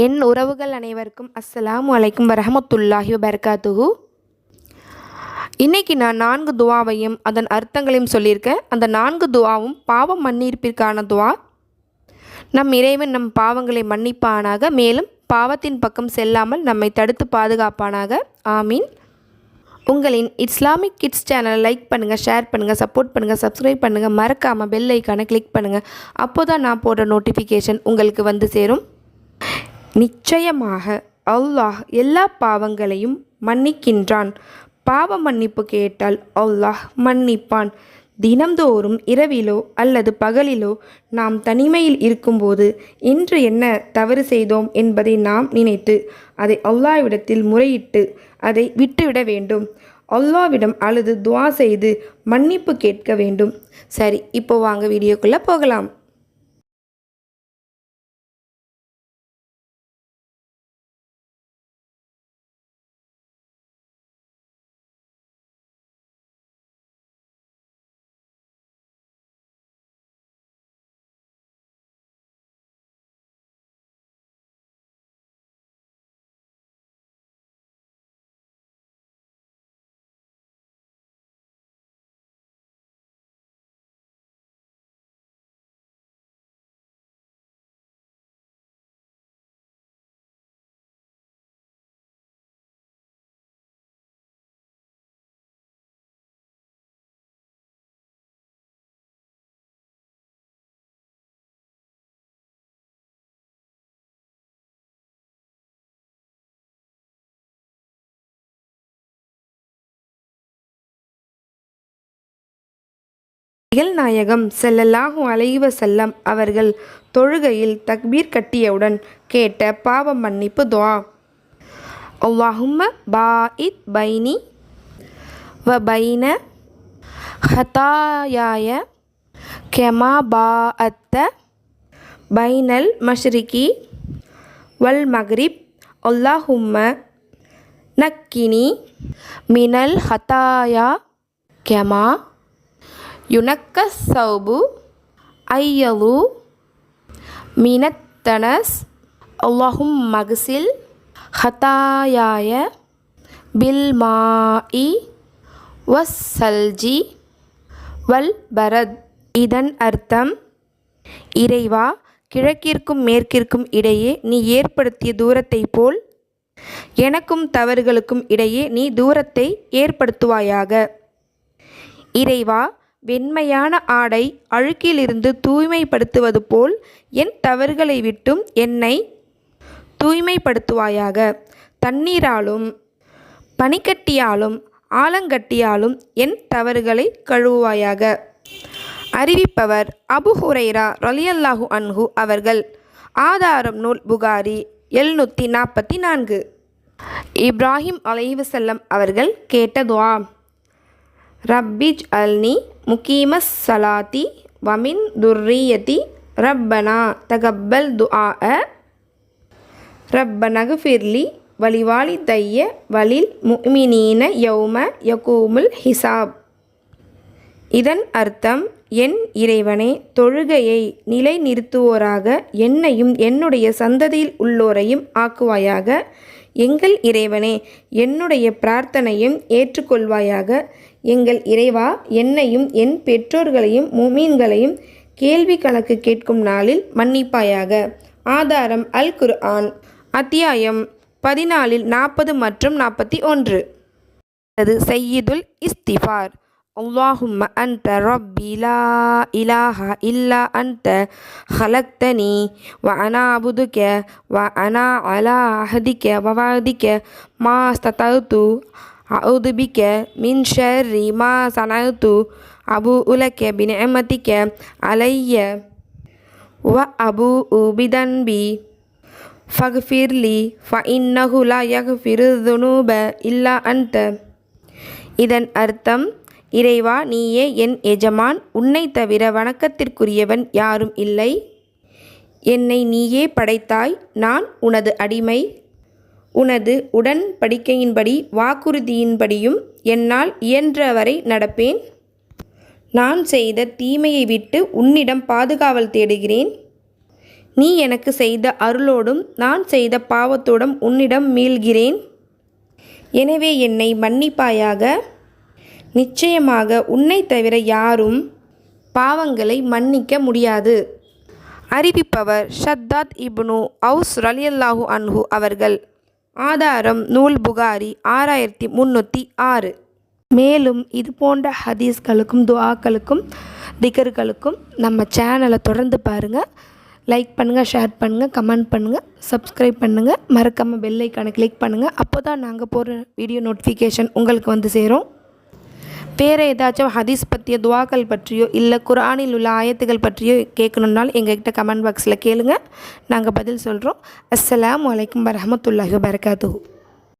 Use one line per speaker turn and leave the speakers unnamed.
என் உறவுகள் அனைவருக்கும் அஸ்ஸலாமு அலைக்கும் வரஹமத்துல்லாஹி வபரகாத்துஹு. இன்றைக்கி நான் 4 துவாவையும் அதன் அர்த்தங்களையும் சொல்லியிருக்கேன். அந்த 4 துவாவும் பாவம் மன்னிப்பிற்கான துவா. நம் இறைவன் நம் பாவங்களை மன்னிப்பானாக, மேலும் பாவத்தின் பக்கம் செல்லாமல் நம்மை தடுத்து பாதுகாப்பானாக. ஆமீன். உங்களின் இஸ்லாமிக் கிட்ஸ் சேனலை லைக் பண்ணுங்கள், ஷேர் பண்ணுங்கள், சப்போர்ட் பண்ணுங்கள், சப்ஸ்கிரைப் பண்ணுங்கள். மறக்காமல் பெல் ஐக்கானை கிளிக் பண்ணுங்கள். அப்போ தான் நான் போடுற நோட்டிஃபிகேஷன் உங்களுக்கு வந்து சேரும். நிச்சயமாக அல்லாஹ் எல்லா பாவங்களையும் மன்னிக்கின்றான். பாவ மன்னிப்பு கேட்டால் அல்லாஹ் மன்னிப்பான். தினம்தோறும் இரவிலோ அல்லது பகலிலோ நாம் தனிமையில் இருக்கும்போது இன்று என்ன தவறு செய்தோம் என்பதை நாம் நினைத்து அதை அல்லாஹ்விடத்தில் முறையிட்டு அதை விட்டுவிட வேண்டும். அல்லாஹ்விடம் அழுது துஆ செய்து மன்னிப்பு கேட்க வேண்டும். சரி, இப்போ வாங்க வீடியோக்குள்ளே போகலாம். நாயகம் ஸல்லல்லாஹு அலைஹி வஸல்லம் அவர்கள் தொழுகையில் தக்பீர் கட்டியவுடன் கேட்ட பாவ மன்னிப்பு துஆ. அல்லாஹும்ம பாஇத் பைனி வ பைன ஹதாயாய கமா பாஅத்த பைனல் மஷ்ரிகி வல் மக்ரிப். அல்லாஹும்ம நக்கினி மினல் ஹதாயா கமா யுனக்கஸ் சௌபு ஐயலு மினத்தனஸ். அல்லாஹும் மக்சில் ஹதாயாய பில் மாஇ வஸ்ஸல்ஜி வல் பரத். இதன் அர்த்தம், இறைவா, கிழக்கிற்கும் மேற்கிற்கும் இடையே நீ ஏற்படுத்திய தூரத்தை போல் எனக்கும் தவறுகளுக்கும் இடையே நீ தூரத்தை ஏற்படுத்துவாயாக. இறைவா, வெண்மையான ஆடை அழுக்கிலிருந்து தூய்மைப்படுத்துவது போல் என் தவறுகளை விட்டும் என்னை தூய்மைப்படுத்துவாயாக. தண்ணீராலும் பனிக்கட்டியாலும் ஆலங்கட்டியாலும் என் தவறுகளை கழுவுவாயாக. அறிவிப்பவர் அபு ஹுரைரா ரலியல்லாஹு அன்ஹு அவர்கள். ஆதாரம் நூல் புகாரி 744. இப்ராஹிம் அலைஹிவஸல்லம் அவர்கள் கேட்ட துஆ. ரப்பிஜ் அல்னி முகீமஸ் சலாத்தி வமின் துர்ரியதி ரப்பனா தகப்பல் துஆஅ ரப்பனக்ஃபிர்லி வலிவாலிதைய வலில் முஃமினீன யௌம யகூமுல் ஹிசாப். இதன் அர்த்தம், என் இறைவனே, தொழுகையை நிலைநிறுத்துவோராக என்னையும் என்னுடைய சந்ததியில் உள்ளோரையும் ஆக்குவாயாக. எங்கள் இறைவனே, என்னுடைய பிரார்த்தனையும் ஏற்றுக்கொள்வாயாக. எங்கள் இறைவா, என்னையும் என் பெற்றோர்களையும் முஃமின்களையும் கேள்வி கணக்கு கேட்கும் நாளில் மன்னிப்பாயாக. ஆதாரம் அல் குர்ஆன் அத்தியாயம் 14 40 மற்றும் 41. அது சையீதுல் இஸ்திஃபார். அல்லாஹும்ம அன்த ரப்பி லா இலாஹா இல்லா அன்த ஹலக்தனி வ அனா அபுதுக வ அனா அலா அஹதிக வ வஅதிக மா ஸ்ததஅது அஊது பிக மின் ஷர்ரி மா ஸனஅது அபூஉ லக பிநிஅமதிக அலைய வ அபூஉ பிதன்பி ஃபக்ஃபிர்லி ஃபஇன்னஹு லா யக்ஃபிரு ذுனூப இல்லா அன்த. இதன் அர்த்தம், இறைவா, நீயே என் எஜமான், உன்னை தவிர வணக்கத்திற்குரியவன் யாரும் இல்லை. என்னை நீயே படைத்தாய், நான் உனது அடிமை. உனது உடன்படிக்கையின்படி வாக்குறுதியின்படியும் என்னால் இயன்றவரை நடப்பேன். நான் செய்த தீமையை விட்டு உன்னிடம் பாதுகாவல் தேடுகிறேன். நீ எனக்கு செய்த அருளோடும் நான் செய்த பாவத்தோடும் உன்னிடம் மீள்கிறேன். எனவே என்னை மன்னிப்பாயாக. நிச்சயமாக உன்னை தவிர யாரும் பாவங்களை மன்னிக்க முடியாது. அறிவிப்பவர் ஷத்தாத் இப்னு அவுஸ் ரலியல்லாஹு அன்ஹு அவர்கள். ஆதாரம் நூல் புகாரி 6306. மேலும் இது போன்ற ஹதீஸ்களுக்கும் துஆக்களுக்கும் திக்ர்களுக்கும் நம்ம சேனலை தொடர்ந்து பாருங்கள். லைக் பண்ணுங்கள், ஷேர் பண்ணுங்கள், கமெண்ட் பண்ணுங்கள், சப்ஸ்கிரைப் பண்ணுங்கள். மறக்காமல் பெல் ஐக்கானை கிளிக் பண்ணுங்கள். அப்போ தான் நாங்கள் போடுற வீடியோ நோட்டிஃபிகேஷன் உங்களுக்கு வந்து சேரும். வேறு ஏதாச்சும் ஹதீஸ் பற்றிய துவாக்கள் பற்றியோ இல்லை குர்ஆனில் உள்ள ஆயத்துகள் பற்றியோ கேட்கணுன்னாலும் எங்கள்கிட்ட கமெண்ட் பாக்ஸில் கேளுங்க, நாங்கள் பதில் சொல்கிறோம். அஸ்ஸலாமு அலைக்கும் வரஹ்மத்துல்லாஹி வபரகாத்துஹு.